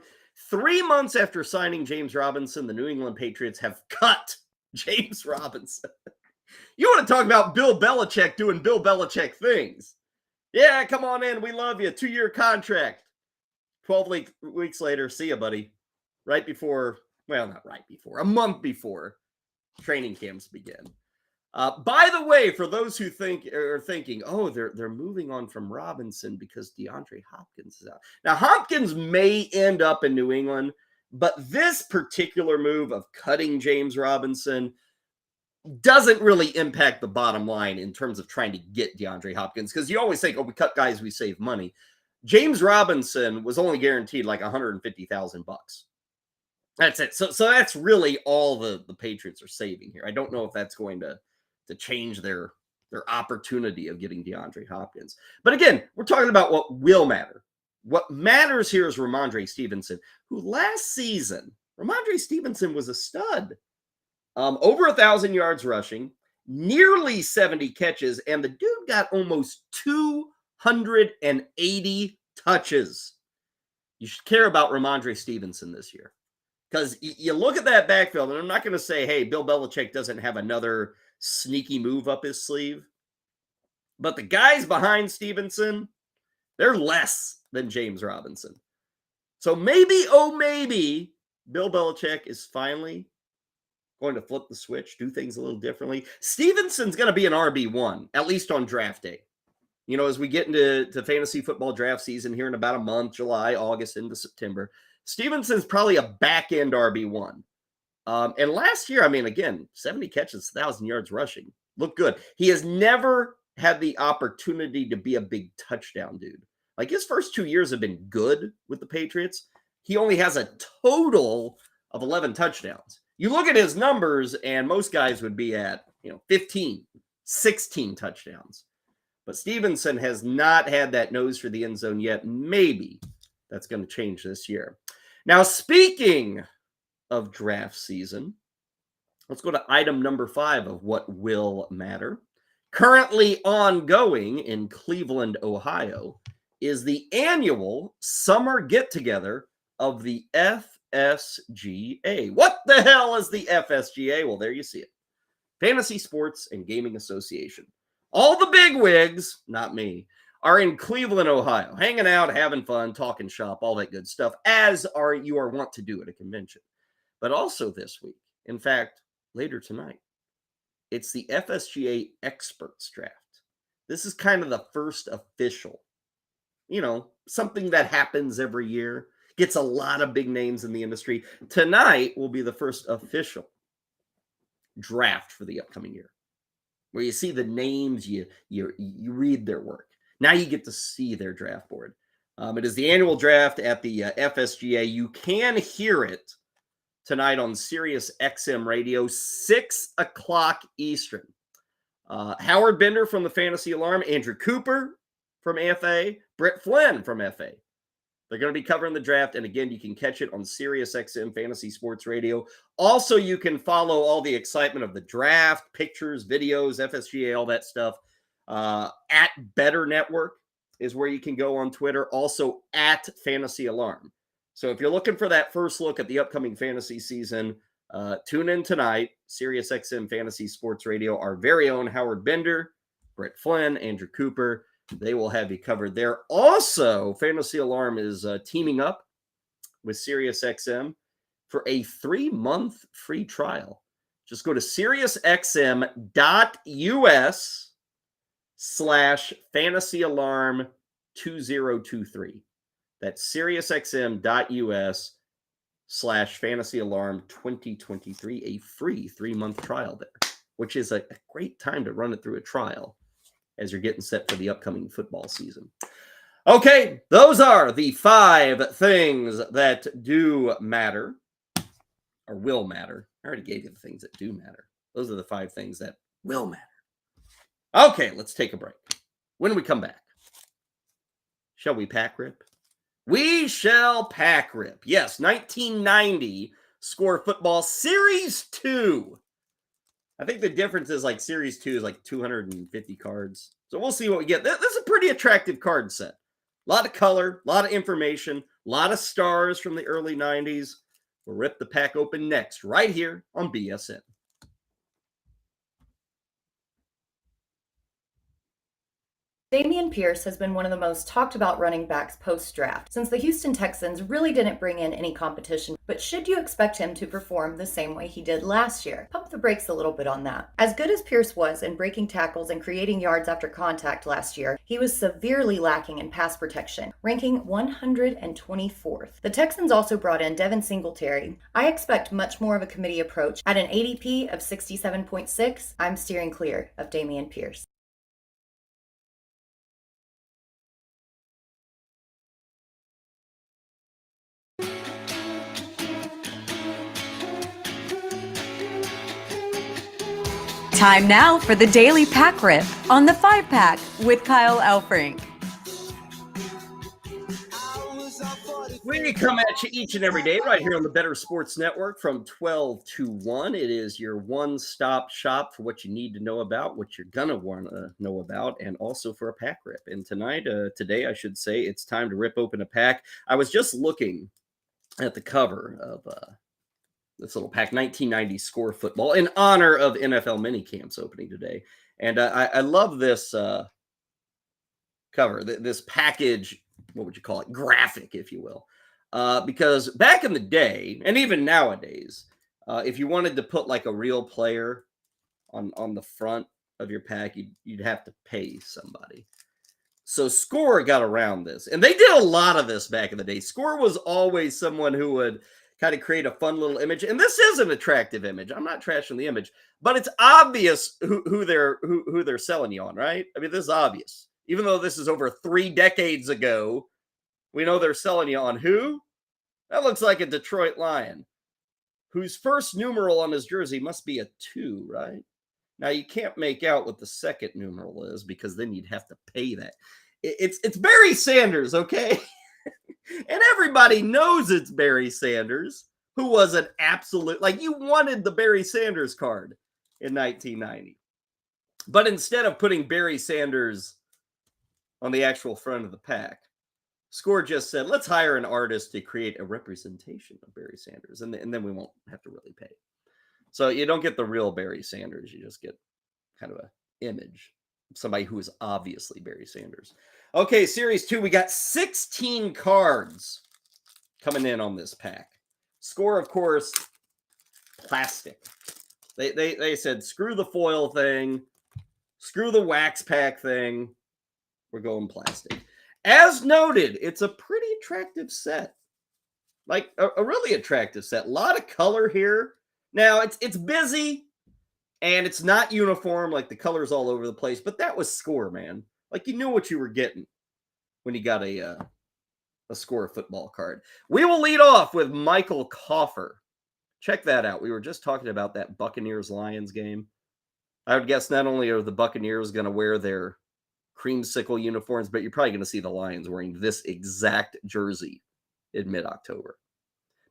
3 months after signing James Robinson, the New England Patriots have cut James Robinson. You want to talk about Bill Belichick doing Bill Belichick things. Yeah, come on in. We love you. 2-year contract. 12 weeks later, see ya, buddy. Right before, well, not right before, a month before training camps begin. By the way, for those who are thinking, oh, they're moving on from Robinson because DeAndre Hopkins is out. Now, Hopkins may end up in New England, but this particular move of cutting James Robinson doesn't really impact the bottom line in terms of trying to get DeAndre Hopkins, because you always think, oh, we cut guys, we save money. James Robinson was only guaranteed like $150,000. That's it. So that's really all the Patriots are saving here. I don't know if that's going to change their opportunity of getting DeAndre Hopkins. But again, we're talking about what will matter. What matters here is Ramondre Stevenson, who last season, Ramondre Stevenson was a stud. Over 1,000 yards rushing, nearly 70 catches, and the dude got almost 280 touches. You should care about Ramondre Stevenson this year. Because you look at that backfield, and I'm not going to say, hey, Bill Belichick doesn't have another sneaky move up his sleeve. But the guys behind Stevenson, they're less than James Robinson. So maybe, Bill Belichick is finally going to flip the switch, do things a little differently. Stevenson's going to be an RB1, at least on draft day. You know, as we get into fantasy football draft season here in about a month, July, August, into September, Stevenson's probably a back-end RB1. And last year, I mean, again, 70 catches, 1,000 yards rushing. Looked good. He has never had the opportunity to be a big touchdown dude. Like, his first 2 years have been good with the Patriots. He only has a total of 11 touchdowns. You look at his numbers, and most guys would be at, 15, 16 touchdowns. But Stevenson has not had that nose for the end zone yet. Maybe that's going to change this year. Now, speaking of draft season, let's go to item number 5 of what will matter. Currently ongoing in Cleveland, Ohio, is the annual summer get-together of the FSGA. What the hell is the FSGA? Well, there you see it. Fantasy Sports and Gaming Association. All the big wigs, not me, are in Cleveland, Ohio, hanging out, having fun, talking shop, all that good stuff, as you are wont to do at a convention. But also this week, in fact, later tonight, it's the FSGA Experts Draft. This is kind of the first official, something that happens every year, gets a lot of big names in the industry. Tonight will be the first official draft for the upcoming year, where you see the names, you read their work. Now you get to see their draft board. It is the annual draft at the FSGA. You can hear it tonight on Sirius XM Radio, 6 o'clock Eastern. Howard Bender from the Fantasy Alarm, Andrew Cooper from FA, Brett Flynn from FA. They're going to be covering the draft. And again, you can catch it on SiriusXM Fantasy Sports Radio. Also, you can follow all the excitement of the draft, pictures, videos, FSGA, all that stuff. At Better Network is where you can go on Twitter. Also at Fantasy Alarm. So if you're looking for that first look at the upcoming fantasy season, tune in tonight. SiriusXM Fantasy Sports Radio, our very own Howard Bender, Brett Flynn, Andrew Cooper. They will have you covered there. Also, Fantasy Alarm is teaming up with SiriusXM for a 3-month free trial. Just go to SiriusXM.us/fantasyalarm2023. That's SiriusXM.us/fantasyalarm2023, a free 3-month trial there, which is a great time to run it through a trial as you're getting set for the upcoming football season. Okay, those are the 5 things that do matter, or will matter. I already gave you the things that do matter. Those are the 5 things that will matter. Okay, let's take a break. When we come back, shall we pack rip? We shall pack rip. Yes, 1990 Score Football Series 2. I think the difference is like Series 2 is like 250 cards. So we'll see what we get. This is a pretty attractive card set. A lot of color, a lot of information, a lot of stars from the early 90s. We'll rip the pack open next, right here on BSN. Dameon Pierce has been one of the most talked about running backs post-draft, since the Houston Texans really didn't bring in any competition. But should you expect him to perform the same way he did last year? Pump the brakes a little bit on that. As good as Pierce was in breaking tackles and creating yards after contact last year, he was severely lacking in pass protection, ranking 124th. The Texans also brought in Devin Singletary. I expect much more of a committee approach. At an ADP of 67.6, I'm steering clear of Dameon Pierce. Time now for the Daily Pack Rip on the 5-Pack with Kyle Elfrink. We come at you each and every day right here on the Better Sports Network from 12 to 1. It is your one-stop shop for what you need to know about, what you're going to want to know about, and also for a pack rip. And today, I should say, it's time to rip open a pack. I was just looking at the cover of this little pack, 1990 Score Football, in honor of NFL minicamps opening today. And I love this cover, this package, what would you call it, graphic, if you will. Because back in the day, and even nowadays, if you wanted to put like a real player on the front of your pack, you'd have to pay somebody. So Score got around this. And they did a lot of this back in the day. Score was always someone who would kind of create a fun little image. And this is an attractive image. I'm not trashing the image, but it's obvious who they're selling you on, right? I mean, this is obvious. Even though this is over 3 decades ago, we know they're selling you on who? That looks like a Detroit Lion, whose first numeral on his jersey must be a 2, right? Now, you can't make out what the second numeral is because then you'd have to pay that. It's Barry Sanders, okay? And everybody knows it's Barry Sanders, who was an absolute, like, you wanted the Barry Sanders card in 1990. But instead of putting Barry Sanders on the actual front of the pack, Score just said, let's hire an artist to create a representation of Barry Sanders, and then we won't have to really pay. So you don't get the real Barry Sanders. You just get kind of an image of somebody who is obviously Barry Sanders. Okay, Series 2, we got 16 cards coming in on this pack. Score, of course, plastic. They said, screw the foil thing, screw the wax pack thing. We're going plastic. As noted, it's a pretty attractive set. Like a really attractive set. A lot of color here. Now, it's busy, and it's not uniform, like the color's all over the place, but that was Score, man. Like, you knew what you were getting when you got a Score football card. We will lead off with Michael Coffer. Check that out. We were just talking about that Buccaneers-Lions game. I would guess not only are the Buccaneers going to wear their creamsicle uniforms, but you're probably going to see the Lions wearing this exact jersey in mid-October.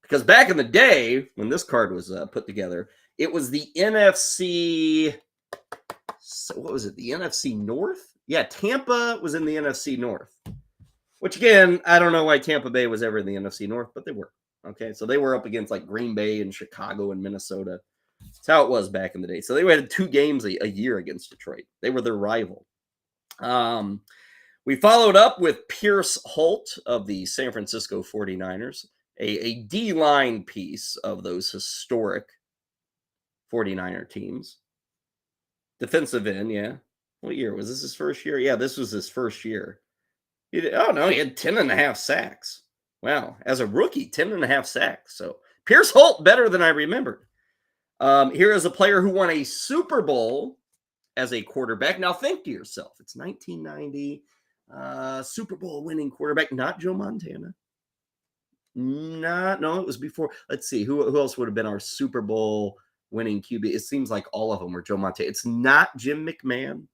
Because back in the day, when this card was put together, it was the NFC... So what was it? The NFC North? Yeah, Tampa was in the NFC North. Which, again, I don't know why Tampa Bay was ever in the NFC North, but they were. Okay, so they were up against like Green Bay and Chicago and Minnesota. That's how it was back in the day. So they had 2 games a year against Detroit. They were their rival. We followed up with Pierce Holt of the San Francisco 49ers, a D-line piece of those historic 49er teams. Defensive end, yeah. What year? Was this his first year? Yeah, this was his first year. He had 10.5 sacks. Wow. As a rookie, 10.5 sacks. So Pierce Holt, better than I remembered. Here is a player who won a Super Bowl as a quarterback. Now think to yourself, it's 1990, Super Bowl winning quarterback, not Joe Montana. No, it was before. Let's see, who else would have been our Super Bowl winning QB? It seems like all of them were Joe Montana. It's not Jim McMahon.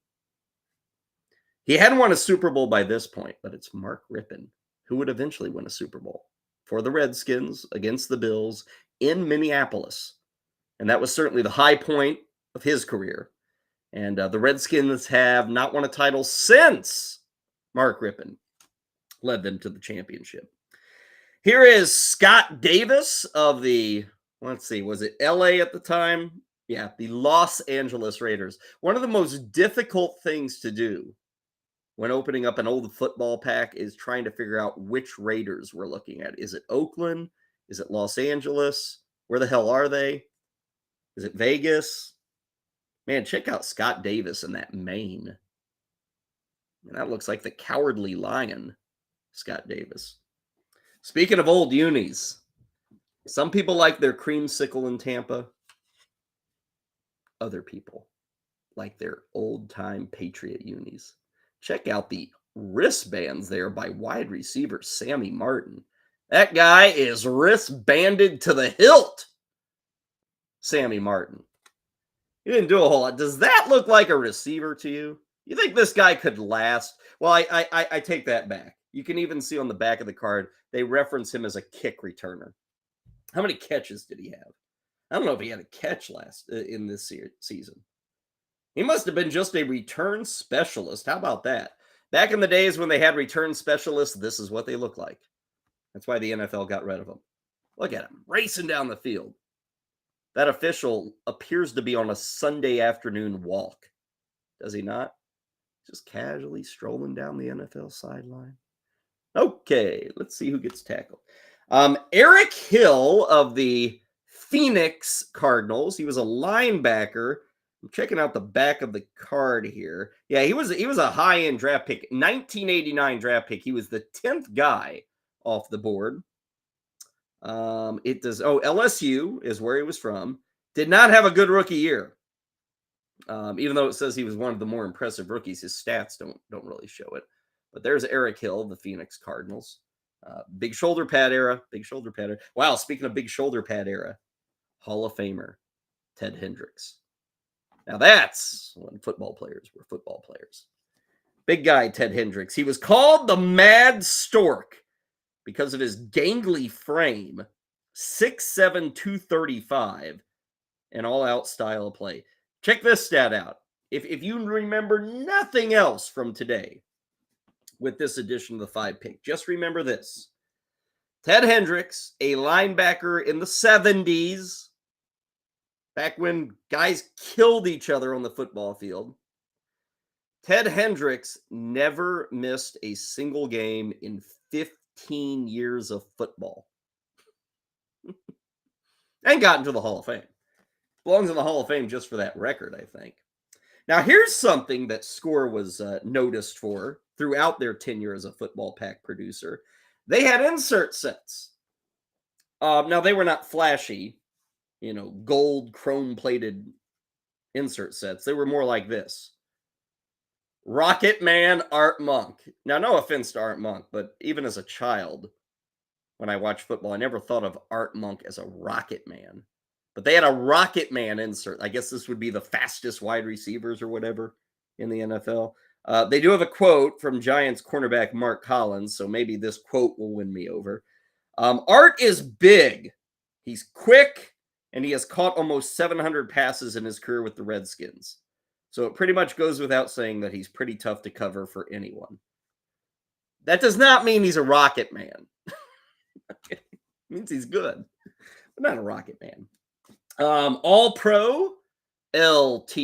He hadn't won a Super Bowl by this point, but it's Mark Rippon, who would eventually win a Super Bowl for the Redskins against the Bills in Minneapolis. And that was certainly the high point of his career. And the Redskins have not won a title since Mark Rippon led them to the championship. Here is Scott Davis of the, let's see, was it LA at the time? Yeah, the Los Angeles Raiders. One of the most difficult things to do when opening up an old football pack is trying to figure out which Raiders we're looking at. Is it Oakland? Is it Los Angeles? Where the hell are they? Is it Vegas? Man, check out Scott Davis in that mane. And that looks like the Cowardly Lion, Scott Davis. Speaking of old unis, some people like their creamsicle in Tampa. Other people like their old-time Patriot unis. Check out the wristbands there by wide receiver Sammy Martin. That guy is wristbanded to the hilt. Sammy Martin. He didn't do a whole lot. Does that look like a receiver to you? You think this guy could last? Well, I take that back. You can even see on the back of the card, they reference him as a kick returner. How many catches did he have? I don't know if he had a catch in this season. He must have been just a return specialist. How about that? Back in the days when they had return specialists, this is what they look like. That's why the NFL got rid of them. Look at him, racing down the field. That official appears to be on a Sunday afternoon walk. Does he not? Just casually strolling down the NFL sideline. Okay, let's see who gets tackled. Eric Hill of the Phoenix Cardinals. He was a linebacker. I'm checking out the back of the card here. Yeah, he was a high-end draft pick. 1989 draft pick. He was the 10th guy off the board. LSU is where he was from. Did not have a good rookie year. Even though it says he was one of the more impressive rookies, his stats don't really show it. But there's Eric Hill, the Phoenix Cardinals. Big shoulder pad era. Wow, speaking of big shoulder pad era, Hall of Famer Ted Hendricks. Now that's when football players were football players. Big guy Ted Hendricks. He was called the Mad Stork because of his gangly frame, 6'7", 235, and all-out style of play. Check this stat out. If you remember nothing else from today with this edition of the 5 pick, just remember this. Ted Hendricks, a linebacker in the 70s, back when guys killed each other on the football field. Ted Hendricks never missed a single game in 15 years of football. And got into the Hall of Fame. Belongs in the Hall of Fame just for that record, I think. Now, here's something that Score was noticed for throughout their tenure as a football pack producer. They had insert sets. Now, they were not flashy, gold chrome-plated insert sets. They were more like this. Rocket Man, Art Monk. Now, no offense to Art Monk, but even as a child, when I watched football, I never thought of Art Monk as a Rocket Man. But they had a Rocket Man insert. I guess this would be the fastest wide receivers or whatever in the NFL. They do have a quote from Giants cornerback Mark Collins, so maybe this quote will win me over. Art is big. He's quick, and he has caught almost 700 passes in his career with the Redskins. So it pretty much goes without saying that he's pretty tough to cover for anyone. That does not mean he's a rocket man. It means he's good, but not a rocket man. All-Pro LT,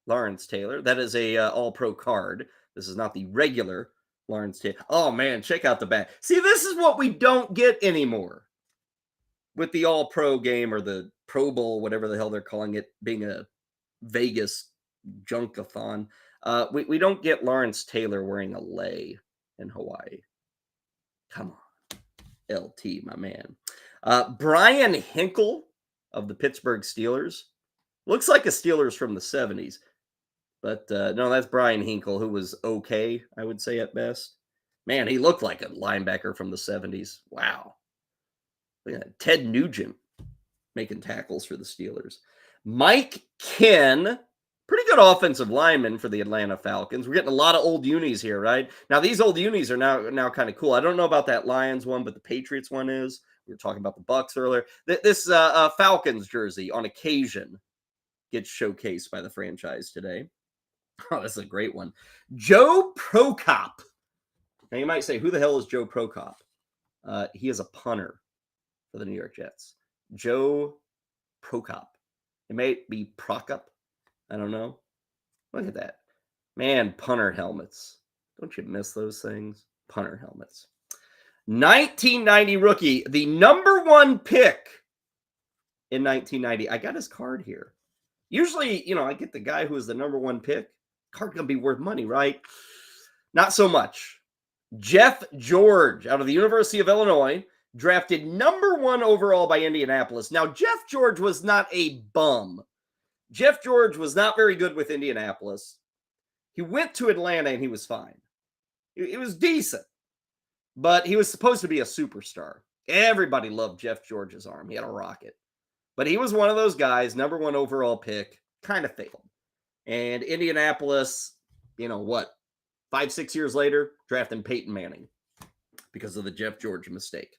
Lawrence Taylor. That is a All-Pro card. This is not the regular Lawrence Taylor. Oh, man, check out the back. See, this is what we don't get anymore with the All-Pro game or the Pro Bowl, whatever the hell they're calling it, being a Vegas junkathon. We don't get Lawrence Taylor wearing a lei in Hawaii. Come on, LT, my man. Brian Hinkle of the Pittsburgh Steelers. Looks like a Steelers from the 70s. But no, that's Brian Hinkle, who was okay, I would say at best. Man, he looked like a linebacker from the 70s. Wow. Ted Nugent making tackles for the Steelers. Mike Ken, pretty good offensive lineman for the Atlanta Falcons. We're getting a lot of old unis here, right? Now, these old unis are now kind of cool. I don't know about that Lions one, but the Patriots one is. We were talking about the Bucs earlier. This Falcons jersey, on occasion, gets showcased by the franchise today. Oh, that's a great one. Joe Prokop. Now, you might say, who the hell is Joe Prokop? He is a punter for the New York Jets. Joe Prokop. It may be Prokop. I don't know. Look at that. Man, punter helmets. Don't you miss those things? Punter helmets. 1990 rookie, the number one pick in 1990. I got his card here. Usually, I get the guy who is the number one pick. Card going to be worth money, right? Not so much. Jeff George out of the University of Illinois, drafted number 1 overall by Indianapolis. Now, Jeff George was not a bum. Jeff George was not very good with Indianapolis. He went to Atlanta and he was fine. It was decent, but he was supposed to be a superstar. Everybody loved Jeff George's arm. He had a rocket. But he was one of those guys, number 1 overall pick, kind of failed. And Indianapolis, 5-6 years later, drafting Peyton Manning because of the Jeff George mistake.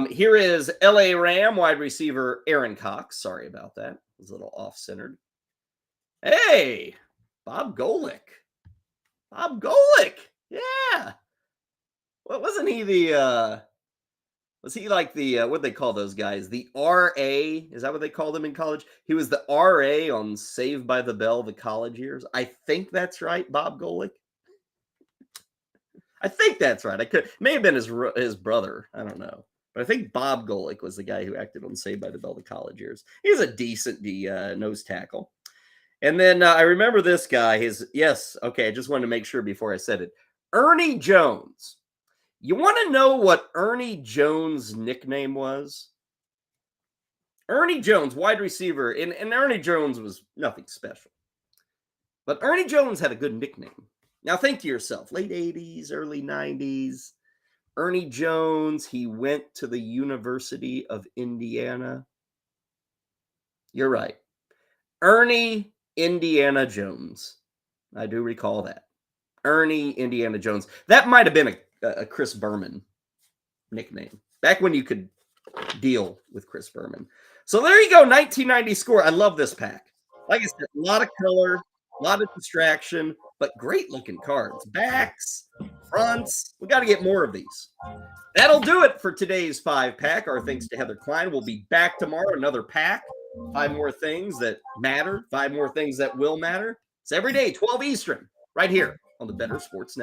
Here is LA Ram wide receiver Aaron Cox. Sorry about that. It was a little off-centered. Hey, Bob Golick. Bob Golick. Yeah. What wasn't he the was he like the what they call those guys? The RA? Is that what they called him in college? He was the RA on Saved by the Bell, the college years. I think that's right, Bob Golick. I think that's right. May have been his brother. I don't know. But I think Bob Golick was the guy who acted on Saved by the Bell, the college years. He's a decent nose tackle. And then I remember this guy. I just wanted to make sure before I said it. Ernie Jones. You want to know what Ernie Jones' nickname was? Ernie Jones, wide receiver. And Ernie Jones was nothing special. But Ernie Jones had a good nickname. Now think to yourself, late 80s, early 90s. Ernie Jones, he went to the University of Indiana. You're right. Ernie Indiana Jones. I do recall that. Ernie Indiana Jones. That might have been a Chris Berman nickname. Back when you could deal with Chris Berman. So there you go, 1990 score. I love this pack. Like I said, a lot of color, a lot of distraction, but great looking cards. Backs, fronts. We got to get more of these. That'll do it for today's 5-pack. Our thanks to Heather Klein. We'll be back tomorrow, another pack. 5 more things that matter, 5 more things that will matter. It's every day, 12 Eastern, right here on the Better Sports Network.